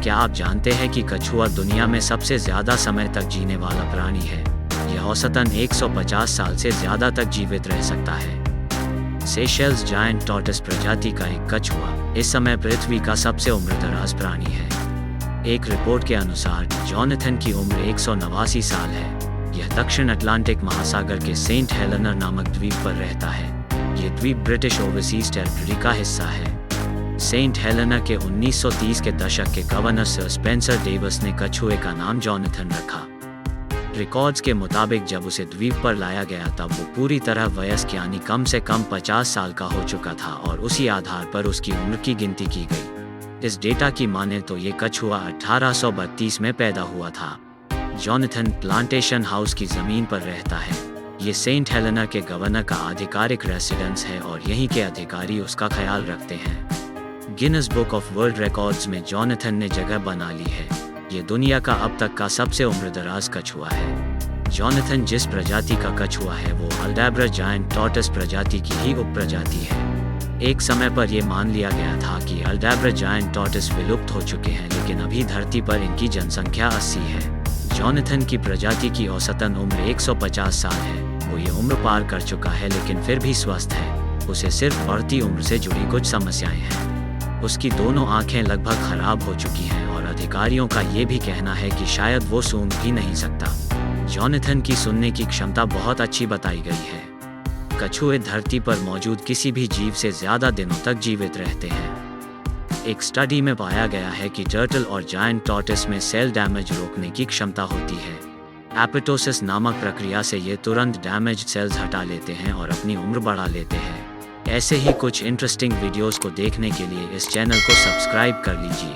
क्या आप जानते हैं कि कछुआ दुनिया में सबसे ज़्यादा समय तक जीने वाला प्राणी है? यह औसतन 150 साल से ज़्यादा तक जीवित रह सकता है। सेशेल्स जायंट टॉर्टोइस प्रजाति का एक कछुआ इस समय पृथ्वी का सबसे उम्रदराज प्राणी है। एक रिपोर्ट के अनुसार जॉनथन की उम्र 189 साल है। यह दक्षिण अटलांटिक महासागर के सेंट हेलेना नामक द्वीप पर रहता है। ये द्वीप ब्रिटिश ओवरसीज टेरिटरी का हिस्सा है। सेंट हेलेना के 1930 के दशक के गवर्नर सर स्पेंसर डेविस ने कछुए का नाम जॉनथन रखा। रिकॉर्ड्स के मुताबिक जब उसे द्वीप पर लाया गया तब वो पूरी तरह वयस्क यानी कम से कम 50 साल का हो चुका था और उसी आधार पर उसकी उम्र की गिनती की गई। इस डेटा की माने तो ये कछुआ 1832 में पैदा हुआ था। जॉनथन प्लांटेशन हाउस की ज़मीन पर रहता है। ये सेंट हेलेना के गवर्नर का आधिकारिक रेसिडेंस है और यहीं के अधिकारी उसका ख्याल रखते हैं। Guinness book of world records में जॉनथन ने जगह बना ली है। ये दुनिया का अब तक का सबसे उम्रदराज कछुआ है। जॉनथन जिस प्रजाति का कछुआ है वो अल्डेब्रा जायंट टॉर्टोइस प्रजाति की ही उपप्रजाति है। एक समय पर यह मान लिया गया था कि अल्डेब्रा जायंट टॉर्टोइस विलुप्त हो चुके हैं, लेकिन अभी धरती पर इनकी जनसंख्या 80 है। जॉनथन की प्रजाति की औसतन उम्र 150 साल है। वो ये उम्र पार कर चुका है लेकिन फिर भी स्वस्थ है। उसे सिर्फ बढ़ती उम्र से जुड़ी कुछ समस्याएं हैं। उसकी दोनों आंखें लगभग खराब हो चुकी हैं और अधिकारियों का ये भी कहना है कि शायद वो सूंघ भी नहीं सकता। जॉनथन की सुनने की क्षमता बहुत अच्छी बताई गई है। कछुए धरती पर मौजूद किसी भी जीव से ज़्यादा दिनों तक जीवित रहते हैं। एक स्टडी में पाया गया है कि टर्टल और जायंट टॉर्टोइस में सेल डैमेज रोकने की क्षमता होती है। एपिटोसिस नामक प्रक्रिया से ये तुरंत डैमेज सेल्स हटा लेते हैं और अपनी उम्र बढ़ा लेते हैं। ऐसे ही कुछ इंटरेस्टिंग वीडियोस को देखने के लिए इस चैनल को सब्सक्राइब कर लीजिए।